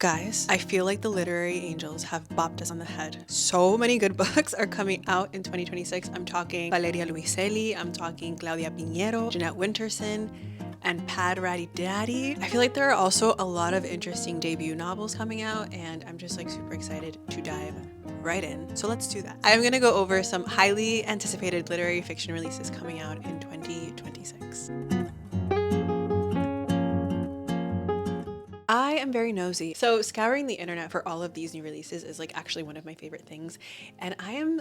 Guys, I feel like the literary angels have bopped us on the head. So many good books are coming out in 2026. I'm talking Valeria Luiselli, I'm talking Claudia Pinheiro, Jeanette Winterson, and Pad Ratty Daddy. I feel like there are also a lot of interesting debut novels coming out, and I'm just like super excited to dive right in. So let's do that. I'm gonna go over some highly anticipated literary fiction releases coming out in 2026. I am very nosy. So scouring the internet for all of these new releases is like actually one of my favorite things. And I am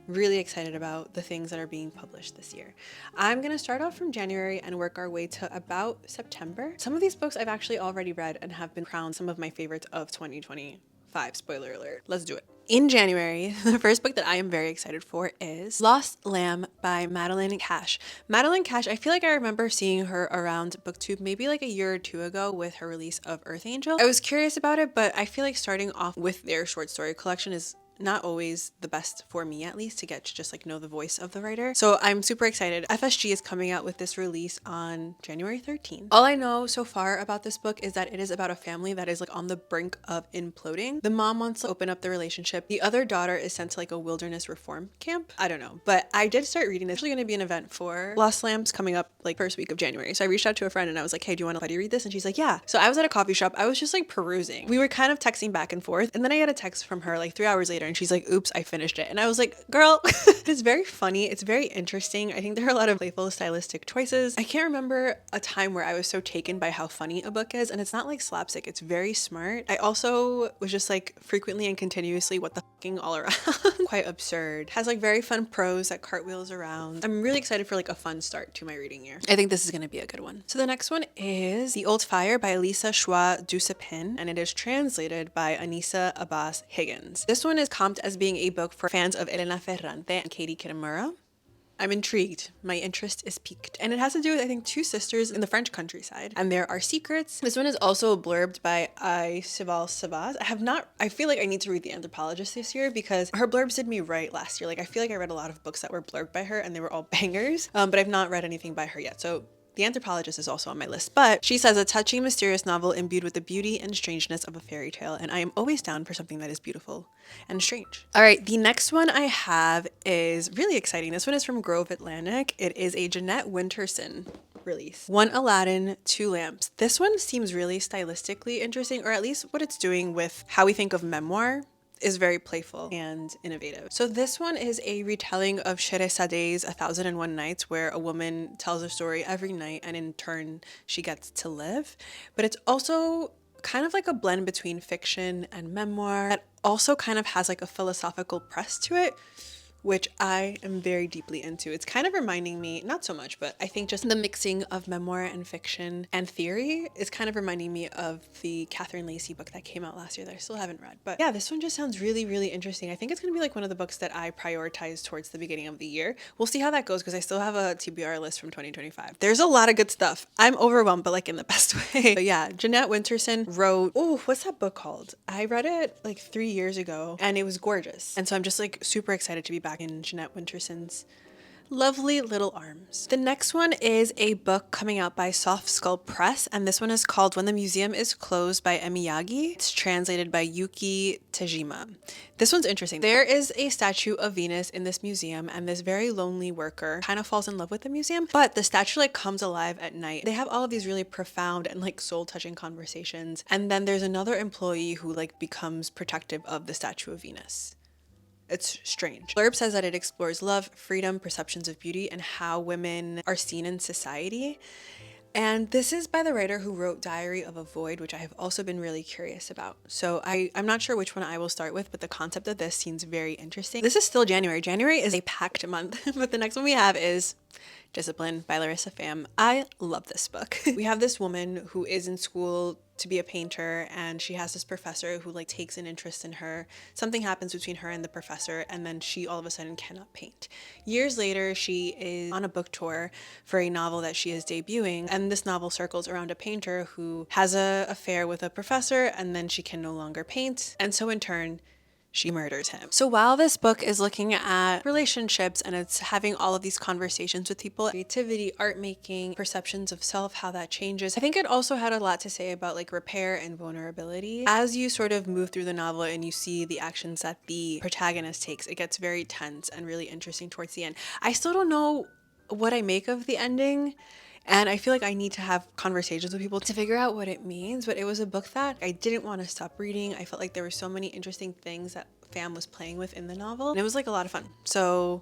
really excited about the things that are being published this year. I'm gonna start off from January and work our way to about September. Some of these books I've actually already read and have been crowned some of my favorites of 2025. Spoiler alert. Let's do it. In January, the first book that I am very excited for is Lost Lamb by Madeline Cash. Madeline Cash, I feel like I remember seeing her around BookTube maybe like a year or two ago with her release of Earth Angel. I was curious about it, but I feel like starting off with their short story collection is not always the best for me, at least, to get to just like know the voice of the writer. So I'm super excited. FSG is coming out with this release on January 13th. All I know so far about this book is that it is about a family that is like on the brink of imploding. The mom wants to open up the relationship. The other daughter is sent to like a wilderness reform camp. I don't know, but I did start reading this. It's actually going to be an event for Lost Lambs coming up like first week of January. So I reached out to a friend and I was like, hey, do you want to buddy read this? And she's like, yeah. So I was at a coffee shop. I was just like perusing. We were kind of texting back and forth. And then I got a text from her like 3 hours later and she's like, oops, I finished it. And I was like, girl, it's very funny. It's very interesting. I think there are a lot of playful stylistic choices. I can't remember a time where I was so taken by how funny a book is. And it's not like slapstick. It's very smart. I also was just like frequently and continuously what the fucking all around. Quite absurd. Has like very fun prose that cartwheels around. I'm really excited for like a fun start to my reading year. I think this is going to be a good one. So the next one is The Old Fire by Elisa Schwa Dusepin, and it is translated by Anissa Abbas Higgins. This one is comped as being a book for fans of Elena Ferrante and Katie Kitamura. I'm intrigued. My interest is piqued. And it has to do with, I think, two sisters in the French countryside. And there are secrets. This one is also blurbed by Sival Savaz. I feel like I need to read The Anthropologist this year because her blurbs did me right last year. Like, I feel like I read a lot of books that were blurbed by her and they were all bangers. But I've not read anything by her yet. So The Anthropologist is also on my list, but she says a touching, mysterious novel imbued with the beauty and strangeness of a fairy tale, and I am always down for something that is beautiful and strange. All right, the next one I have is really exciting. This one is from Grove Atlantic. It is a Jeanette Winterson release. One Aladdin, Two Lamps. This one seems really stylistically interesting, or at least what it's doing with how we think of memoir is very playful and innovative. So this one is a retelling of Sherazadeh's 1001 Nights, where a woman tells a story every night and in turn she gets to live. But it's also kind of like a blend between fiction and memoir that also kind of has like a philosophical press to it, which I am very deeply into. It's kind of reminding me, not so much, but I think just the mixing of memoir and fiction and theory is kind of reminding me of the Catherine Lacey book that came out last year that I still haven't read. But yeah, this one just sounds really, really interesting. I think it's going to be like one of the books that I prioritize towards the beginning of the year. We'll see how that goes because I still have a TBR list from 2025. There's a lot of good stuff. I'm overwhelmed, but like in the best way. But yeah, Jeanette Winterson wrote, oh, what's that book called? I read it like 3 years ago and it was gorgeous. And so I'm just like super excited to be back in Jeanette Winterson's lovely little arms. The next one is a book coming out by Soft Skull Press, and this one is called When the Museum is Closed by Emiyagi. It's translated by Yuki Tejima. This one's interesting. There is a statue of Venus in this museum, and this very lonely worker kind of falls in love with the museum, but the statue like comes alive at night. They have all of these really profound and like soul-touching conversations, and then there's another employee who like becomes protective of the statue of Venus. It's strange. Blurb says that it explores love, freedom, perceptions of beauty, and how women are seen in society. And this is by the writer who wrote Diary of a Void, which I have also been really curious about. So I'm not sure which one I will start with, but the concept of this seems very interesting. This is still January. January is a packed month, but the next one we have is Discipline by Larissa Pham. I love this book. We have this woman who is in school to be a painter, and she has this professor who like takes an interest in her. Something happens between her and the professor, and then she all of a sudden cannot paint. Years later, she is on a book tour for a novel that she is debuting, and this novel circles around a painter who has an affair with a professor, and then she can no longer paint, and so in turn she murders him. So while this book is looking at relationships and it's having all of these conversations with people, creativity, art making, perceptions of self, how that changes, I think it also had a lot to say about like repair and vulnerability. As you sort of move through the novel and you see the actions that the protagonist takes, it gets very tense and really interesting towards the end. I still don't know what I make of the ending. And I feel like I need to have conversations with people to figure out what it means. But it was a book that I didn't want to stop reading. I felt like there were so many interesting things that Fam was playing with in the novel. And it was like a lot of fun. So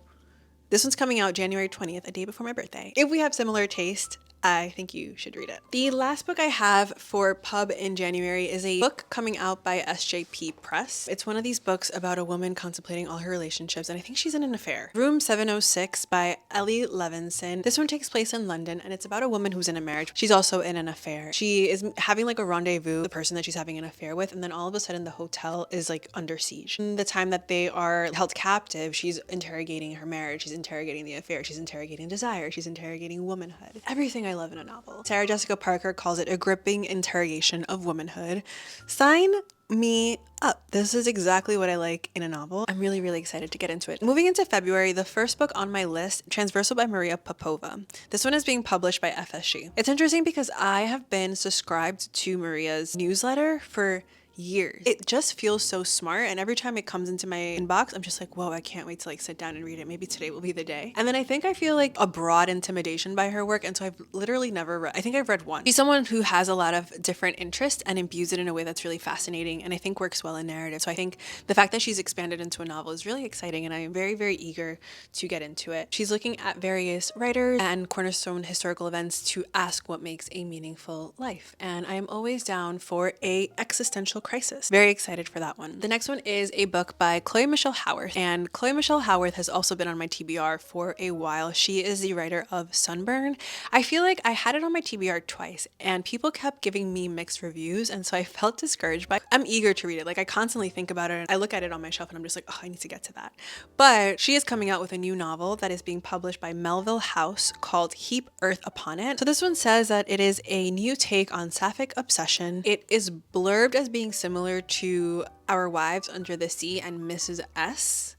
this one's coming out January 20th, a day before my birthday. If we have similar taste, I think you should read it. The last book I have for pub in January is a book coming out by SJP Press. It's one of these books about a woman contemplating all her relationships, and I think she's in an affair. Room 706 by Ellie Levinson. This one takes place in London, and it's about a woman who's in a marriage. She's also in an affair. She is having like a rendezvous with the person that she's having an affair with, and then all of a sudden the hotel is like under siege. In the time that they are held captive, she's interrogating her marriage, she's interrogating the affair, she's interrogating desire, she's interrogating womanhood. Everything I love in a novel. Sarah Jessica Parker calls it a gripping interrogation of womanhood. Sign me up. This is exactly what I like in a novel. I'm really, really excited to get into it. Moving into February, the first book on my list, Transversal by Maria Popova. This one is being published by FSG. It's interesting because I have been subscribed to Maria's newsletter for years. It just feels so smart, and every time it comes into my inbox, I'm just like, whoa, I can't wait to like sit down and read it. Maybe today will be the day. And then I think I feel like a broad intimidation by her work, and so I've literally never read. I think I've read one. She's someone who has a lot of different interests and imbues it in a way that's really fascinating and I think works well in narrative. So I think the fact that she's expanded into a novel is really exciting, and I am very, very eager to get into it. She's looking at various writers and cornerstone historical events to ask what makes a meaningful life, and I am always down for a existential crisis. Very excited for that one. The next one is a book by Chloe Michelle Howarth, and Chloe Michelle Howarth has also been on my TBR for a while. She is the writer of Sunburn. I feel like I had it on my TBR twice and people kept giving me mixed reviews, and so I felt discouraged, but I'm eager to read it. Like, I constantly think about it and I look at it on my shelf and I'm just like, oh, I need to get to that. But she is coming out with a new novel that is being published by Melville House called Heap Earth Upon It. So this one says that it is a new take on sapphic obsession. It is blurbed as being similar to Our Wives Under the Sea and Mrs. S.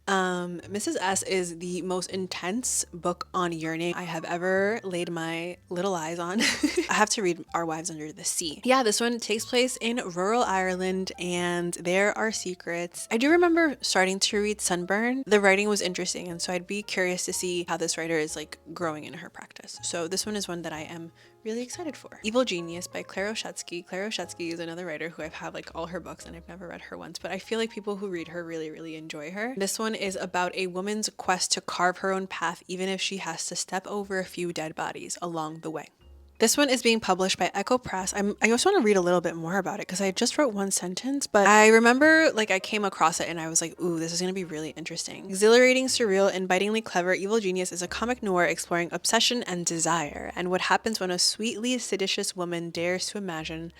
Mrs. S is the most intense book on yearning I have ever laid my little eyes on. I have to read Our Wives Under the Sea. Yeah, this one takes place in rural Ireland and there are secrets. I do remember starting to read Sunburn. The writing was interesting, and so I'd be curious to see how this writer is like growing in her practice. So this one is one that I am really excited for. Evil Genius by Claire Oshetsky. Claire Oshetsky is another writer who I've had like all her books and I've never read her once, but I feel like people who read her really, really enjoy her. This one is about a woman's quest to carve her own path, even if she has to step over a few dead bodies along the way. This one is being published by Echo Press. I just want to read a little bit more about it because I just wrote one sentence, but I remember like I came across it and I was like, ooh, this is going to be really interesting. Exhilarating, surreal, and bitingly clever, Evil Genius is a comic noir exploring obsession and desire and what happens when a sweetly seditious woman dares to imagine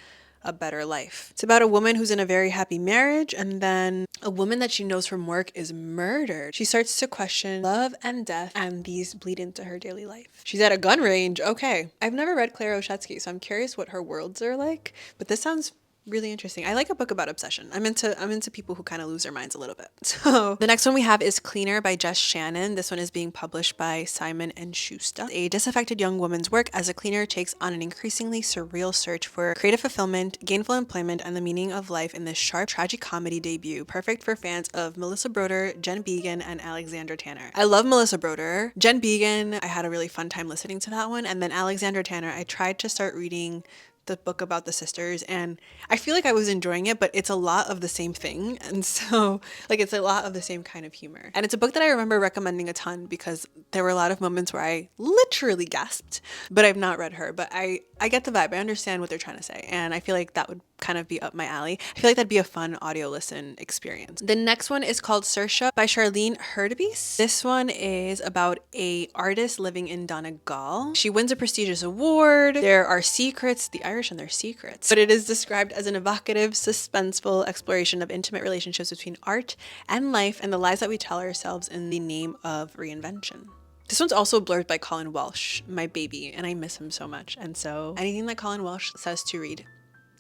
a better life. It's about a woman who's in a very happy marriage, and then a woman that she knows from work is murdered. She starts to question love and death, and these bleed into her daily life. She's at a gun range. Okay. I've never read Claire Oshetsky, so I'm curious what her worlds are like, but this sounds really interesting. I like a book about obsession. I'm into people who kind of lose their minds a little bit. So the next one we have is Cleaner by Jess Shannon. This one is being published by Simon & Schuster. A disaffected young woman's work as a cleaner takes on an increasingly surreal search for creative fulfillment, gainful employment, and the meaning of life in this sharp tragicomedy debut, perfect for fans of Melissa Broder, Jen Began, and Alexandra Tanner. I love Melissa Broder. Jen Began, I had a really fun time listening to that one, and then Alexandra Tanner, I tried to start reading the book about the sisters and I feel like I was enjoying it, but it's a lot of the same thing, and so like it's a lot of the same kind of humor, and it's a book that I remember recommending a ton because there were a lot of moments where I literally gasped. But I've not read her, but I get the vibe. I understand what they're trying to say, and I feel like that would kind of be up my alley. I feel like that'd be a fun audio listen experience. The next one is called Saoirse by Charlene Hurtubise. This one is about a artist living in Donegal. She wins a prestigious award. There are secrets, the Irish and their secrets, but it is described as an evocative, suspenseful exploration of intimate relationships between art and life and the lies that we tell ourselves in the name of reinvention. This one's also blurred by Colin Welsh, my baby, and I miss him so much, and so anything that Colin Welsh says to read,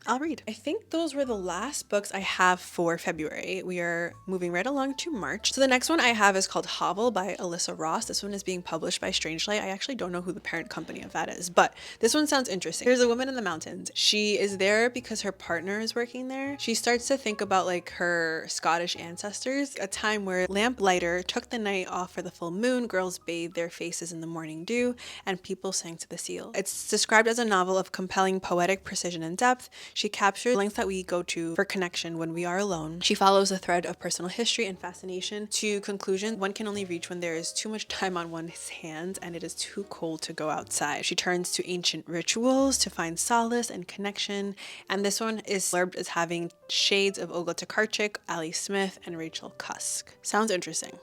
I'll read. I think those were the last books I have for February. We are moving right along to March. So the next one I have is called Hovel by Alyssa Ross. This one is being published by Strangelight. I actually don't know who the parent company of that is, but this one sounds interesting. There's a woman in the mountains. She is there because her partner is working there. She starts to think about like her Scottish ancestors, a time where lamplighter took the night off for the full moon, girls bathed their faces in the morning dew, and people sang to the seal. It's described as a novel of compelling poetic precision and depth. She captures the lengths that we go to for connection when we are alone. She follows a thread of personal history and fascination to conclusions one can only reach when there is too much time on one's hands and it is too cold to go outside. She turns to ancient rituals to find solace and connection, and this one is blurbed as having shades of Olga Tokarczuk, Ali Smith, and Rachel Cusk. Sounds interesting.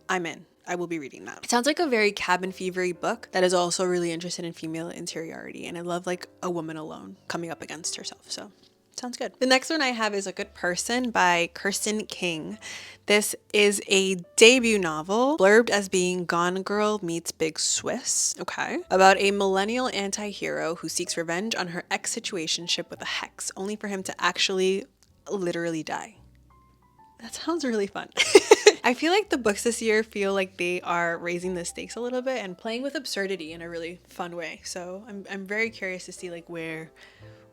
I'm in. I will be reading that. It sounds like a very cabin fevery book that is also really interested in female interiority, and I love like a woman alone coming up against herself, so sounds good. The next one I have is A Good Person by Kirsten King. This is a debut novel, blurbed as being Gone Girl meets Big Swiss, okay, about a millennial anti-hero who seeks revenge on her ex-situationship with a hex, only for him to actually literally die. That sounds really fun. I feel like the books this year feel like they are raising the stakes a little bit and playing with absurdity in a really fun way. So I'm very curious to see like where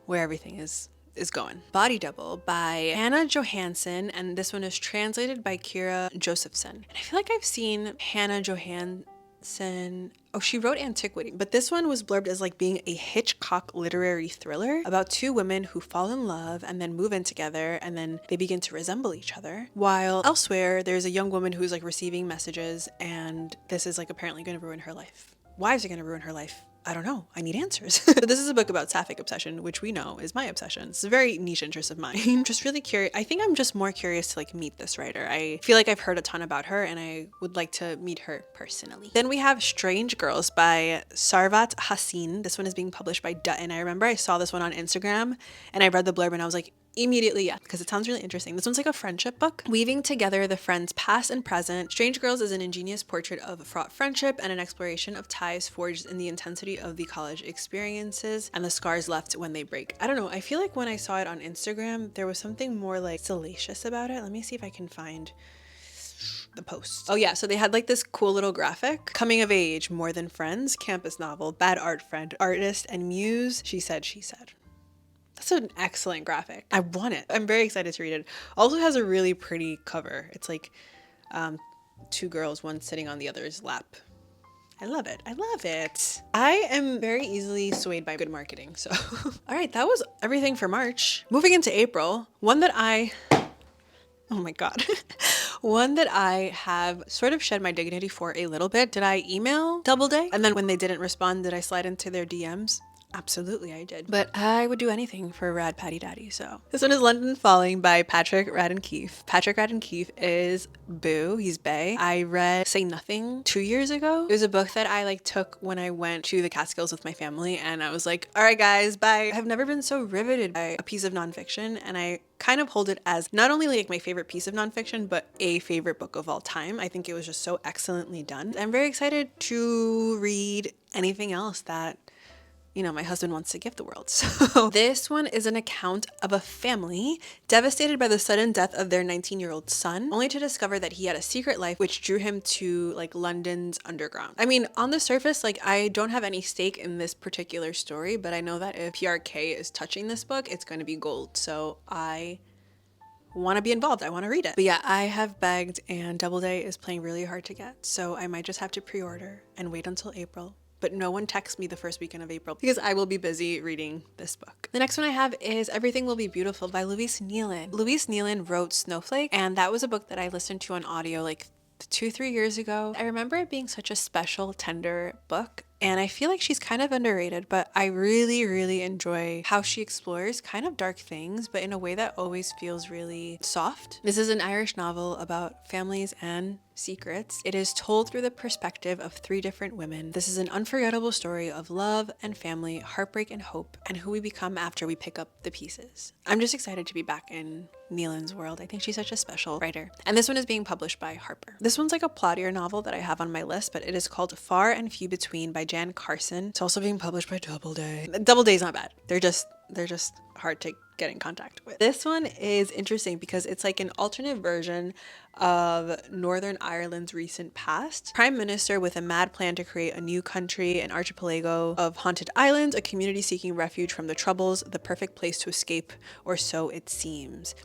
everything is going. Body Double by Hannah Johansson, and this one is translated by Kira Josephson. And I feel like I've seen Hannah Johansson. Oh, she wrote Antiquity, but this one was blurbed as like being a Hitchcock literary thriller about two women who fall in love and then move in together and then they begin to resemble each other. While elsewhere, there's a young woman who's like receiving messages and this is like apparently going to ruin her life. Why is it going to ruin her life? I don't know. I need answers. But this is a book about sapphic obsession, which we know is my obsession. It's a very niche interest of mine. Just really curious. I think I'm just more curious to like meet this writer. I feel like I've heard a ton about her and I would like to meet her personally. Then we have Strange Girls by Sarvat Hassin. This one is being published by Dutton. I remember I saw this one on Instagram and I read the blurb and I was like, immediately, yeah, because it sounds really interesting. This one's like a friendship book, weaving together the friends past and present. Strange Girls is an ingenious portrait of a fraught friendship and an exploration of ties forged in the intensity of the college experiences and the scars left when they break. I don't know, I feel like when I saw it on Instagram, there was something more like salacious about it. Let me see if I can find the post. Oh yeah, so they had like this cool little graphic. Coming of age, more than friends, campus novel, bad art friend, artist, and muse, she said, she said. That's an excellent graphic. I want it. I'm very excited to read it. Also has a really pretty cover. It's like two girls, one sitting on the other's lap. I love it. I love it. I am very easily swayed by good marketing. So, all right, that was everything for March. Moving into April, oh my God. One that I have sort of shed my dignity for a little bit. Did I email Doubleday? And then when they didn't respond, did I slide into their DMs? Absolutely, I did. But I would do anything for Rad Patty Daddy, so. This one is London Falling by Patrick Radden Keefe. Patrick Radden Keefe is Boo. He's bae. I read Say Nothing 2 years ago. It was a book that I like took when I went to the Catskills with my family, and I was like, all right, guys, bye. I've never been so riveted by a piece of nonfiction, and I kind of hold it as not only like my favorite piece of nonfiction, but a favorite book of all time. I think it was just so excellently done. I'm very excited to read anything else that my husband wants to give the world. So this one is an account of a family devastated by the sudden death of their 19-year-old son, only to discover that he had a secret life which drew him to like London's underground. I mean, on the surface, like I don't have any stake in this particular story, but I know that if PRK is touching this book, it's going to be gold. So I want to be involved. I want to read it. But yeah, I have begged and Doubleday is playing really hard to get. So I might just have to pre-order and wait until April. But no one texts me the first weekend of April because I will be busy reading this book. The next one I have is Everything Will Be Beautiful by Louise Nealon. Louise Nealon wrote Snowflake, and that was a book that I listened to on audio like 2-3 years ago. I remember it being such a special, tender book. And I feel like she's kind of underrated, but I really, really enjoy how she explores kind of dark things, but in a way that always feels really soft. This is an Irish novel about families and secrets. It is told through the perspective of 3 different women. This is an unforgettable story of love and family, heartbreak and hope, and who we become after we pick up the pieces. I'm just excited to be back in Nealon's world. I think she's such a special writer. And this one is being published by Harper. This one's like a plottier novel that I have on my list, but it is called Far and Few Between by Jan Carson. It's also being published by Doubleday. Doubleday's not bad. They're just hard to get in contact with. This one is interesting because it's like an alternate version of Northern Ireland's recent past. Prime Minister with a mad plan to create a new country, an archipelago of haunted islands, a community seeking refuge from the troubles, the perfect place to escape, or so it seems.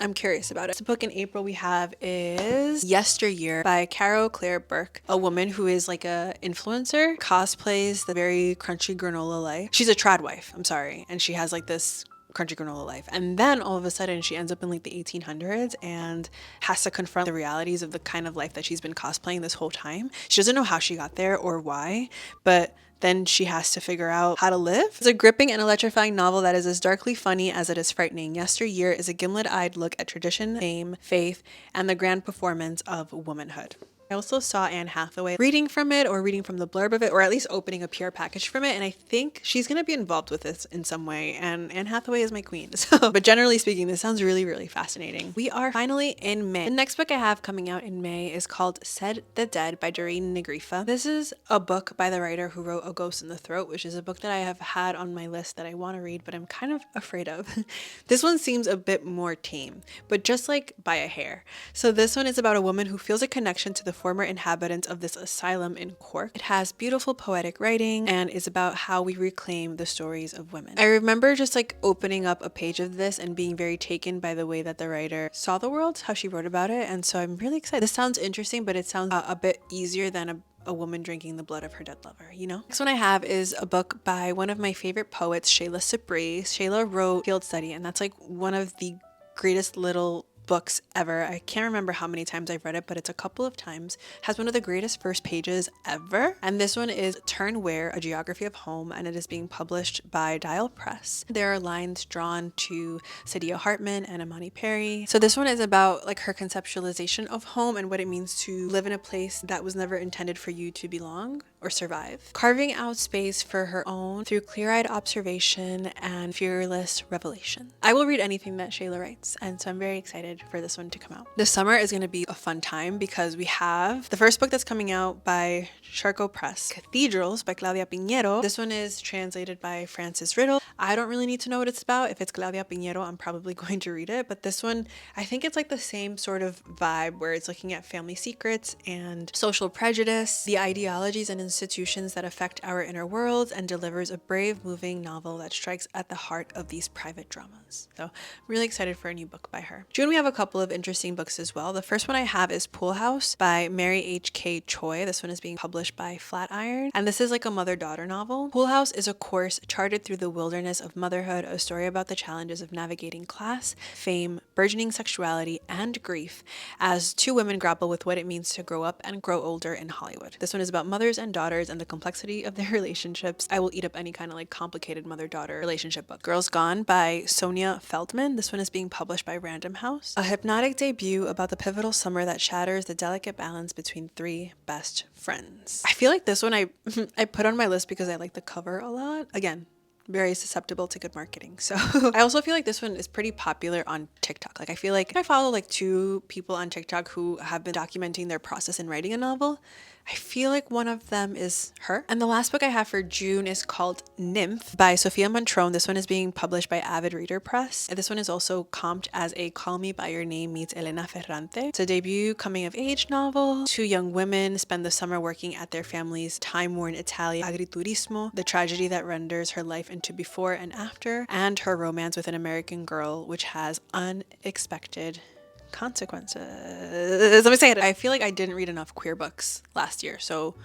I'm curious about it. The book in April we have is Yesteryear by Caro Claire Burke, a woman who is like a influencer, cosplays the very crunchy granola life. She's a trad wife, I'm sorry, and she has like this crunchy granola life, and then all of a sudden she ends up in like the 1800s and has to confront the realities of the kind of life that she's been cosplaying this whole time. She doesn't know how she got there or why, but then she has to figure out how to live. It's a gripping and electrifying novel that is as darkly funny as it is frightening. Yesteryear is a gimlet-eyed look at tradition, fame, faith, and the grand performance of womanhood. I also saw Anne Hathaway reading from it, or reading from the blurb of it, or at least opening a PR package from it, and I think she's going to be involved with this in some way, and Anne Hathaway is my queen. So, but generally speaking, this sounds really, really fascinating. We are finally in May. The next book I have coming out in May is called Said the Dead by Doreen Negrifa. This is a book by the writer who wrote A Ghost in the Throat, which is a book that I have had on my list that I want to read, but I'm kind of afraid of. This one seems a bit more tame, but just like by a hair. So this one is about a woman who feels a connection to the former inhabitants of this asylum in Cork. It has beautiful poetic writing and is about how we reclaim the stories of women. I remember just like opening up a page of this and being very taken by the way that the writer saw the world, how she wrote about it, and so I'm really excited. This sounds interesting, but it sounds a bit easier than a woman drinking the blood of her dead lover, you know? Next one I have is a book by one of my favorite poets, Shayla Sabri. Shayla wrote Field Study, and that's like one of the greatest little books ever. I can't remember how many times I've read it, but it's a couple of times. Has one of the greatest first pages ever. And this one is Turn Where, A Geography of Home, and it is being published by Dial Press. There are lines drawn to Saidiya Hartman and Imani Perry. So this one is about like her conceptualization of home and what it means to live in a place that was never intended for you to belong or survive. Carving out space for her own through clear-eyed observation and fearless revelation. I will read anything that Shayla writes, and so I'm very excited for this one to come out. This summer is going to be a fun time because we have the first book that's coming out by Charco Press, Cathedrals by Claudia Piñero. This one is translated by Frances Riddle. I don't really need to know what it's about. If it's Claudia Piñero, I'm probably going to read it, but this one, I think it's like the same sort of vibe where it's looking at family secrets and social prejudice, the ideologies and institutions that affect our inner worlds, and delivers a brave, moving novel that strikes at the heart of these private dramas. So I'm really excited for a new book by her. June, we have a couple of interesting books as well. The first one I have is Pool House by Mary H.K. Choi. This one is being published by Flatiron, and this is like a mother-daughter novel. Pool House is a course charted through the wilderness of motherhood, a story about the challenges of navigating class, fame, burgeoning sexuality, and grief as two women grapple with what it means to grow up and grow older in Hollywood. This one is about mothers and daughters and the complexity of their relationships. I will eat up any kind of like complicated mother-daughter relationship book. Girls Gone by Sonia Feldman. This one is being published by Random House. A hypnotic debut about the pivotal summer that shatters the delicate balance between three best friends. I feel like this one I put on my list because I like the cover a lot. Again, very susceptible to good marketing. So I also feel like this one is pretty popular on TikTok. Like I feel like I follow like 2 people on TikTok who have been documenting their process in writing a novel. I feel like one of them is her. And the last book I have for June is called Nymph by Sophia Montrone. This one is being published by Avid Reader Press. And this one is also comped as a Call Me By Your Name meets Elena Ferrante. It's a debut coming of age novel. 2 young women spend the summer working at their family's time-worn Italian agriturismo, the tragedy that renders her life into before and after, and her romance with an American girl, which has unexpected consequences. Let me say it. I feel like I didn't read enough queer books last year, so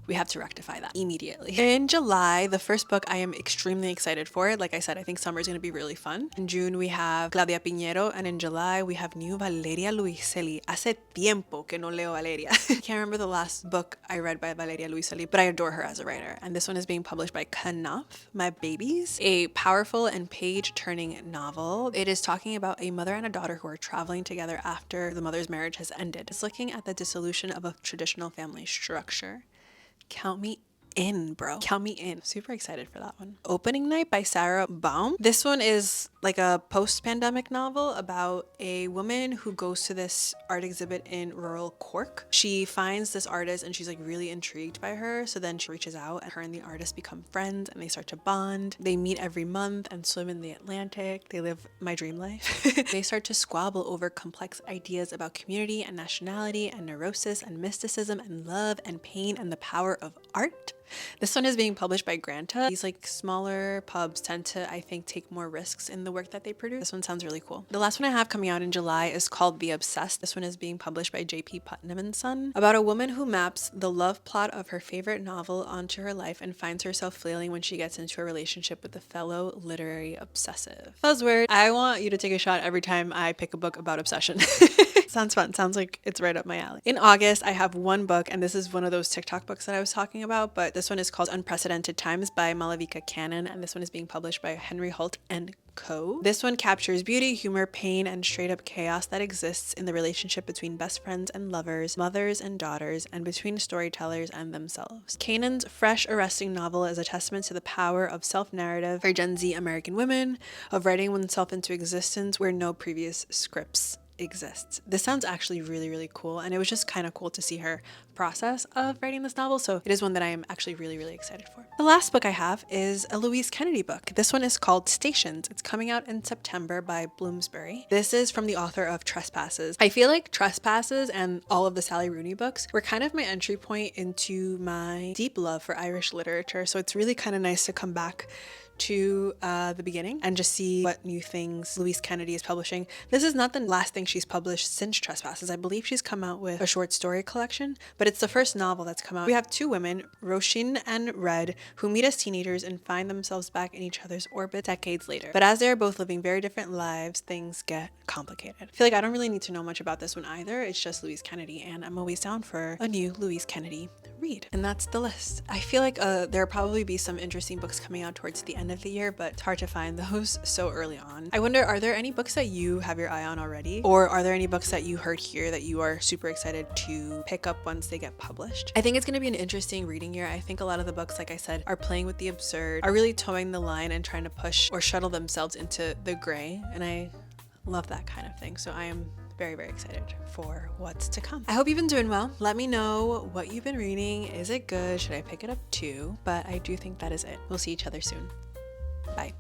we have to rectify that immediately. In July, the first book I am extremely excited for. Like I said, I think summer is going to be really fun. In June, we have Claudia Piñero, and in July, we have new Valeria Luiselli. Hace tiempo que no leo Valeria. I can't remember the last book I read by Valeria Luiselli, but I adore her as a writer. And this one is being published by Knopf, My Babies, a powerful and page-turning novel. It is talking about a mother and a daughter who are traveling together after the mother's marriage has ended. It's looking at the dissolution of a traditional family structure. Count me in, bro. Count me in. Super excited for that one. Opening Night by Sarah Baum. This one is like a post-pandemic novel about a woman who goes to this art exhibit in rural Cork. She finds this artist and she's like really intrigued by her. So then she reaches out and her and the artist become friends and they start to bond. They meet every month and swim in the Atlantic. They live my dream life. They start to squabble over complex ideas about community and nationality and neurosis and mysticism and love and pain and the power of art. This one is being published by Granta. These like smaller pubs tend to, I think, take more risks in the work that they produce. This one sounds really cool. The last one I have coming out in July is called The Obsessed. This one is being published by J.P. Putnam and Son, about a woman who maps the love plot of her favorite novel onto her life and finds herself flailing when she gets into a relationship with a fellow literary obsessive. Buzzword. I want you to take a shot every time I pick a book about obsession. Sounds fun. Sounds like it's right up my alley. In August, I have one book, and this is one of those TikTok books that I was talking about, but this one is called Unprecedented Times by Malavika Cannon, and this one is being published by Henry Holt and Co. This one captures beauty, humor, pain, and straight up chaos that exists in the relationship between best friends and lovers, mothers and daughters, and between storytellers and themselves. Cannon's fresh, arresting novel is a testament to the power of self-narrative for Gen Z American women, of writing oneself into existence where no previous scripts exists. This sounds actually really, really cool, and it was just kind of cool to see her process of writing this novel, so it is one that I am actually really, really excited for. The last book I have is a Louise Kennedy book. This one is called Stations. It's coming out in September by Bloomsbury. This is from the author of Trespasses. I feel like Trespasses and all of the Sally Rooney books were kind of my entry point into my deep love for Irish literature, so it's really kind of nice to come back to the beginning and just see what new things Louise Kennedy is publishing. This is not the last thing she's published since Trespasses. I believe she's come out with a short story collection, but it's the first novel that's come out. We have two women, Roisin and Red, who meet as teenagers and find themselves back in each other's orbit decades later. But as they are both living very different lives, things get complicated. I feel like I don't really need to know much about this one either. It's just Louise Kennedy, and I'm always down for a new Louise Kennedy read. And that's the list. I feel like there'll probably be some interesting books coming out towards the end of the year, but it's hard to find those so early on. I wonder, are there any books that you have your eye on already? Or are there any books that you heard here that you are super excited to pick up once they get published? I think it's going to be an interesting reading year. I think a lot of the books, like I said, are playing with the absurd, are really towing the line and trying to push or shuttle themselves into the gray. And I love that kind of thing. So I am very, very excited for what's to come. I hope you've been doing well. Let me know what you've been reading. Is it good? Should I pick it up too? But I do think that is it. We'll see each other soon. Bye.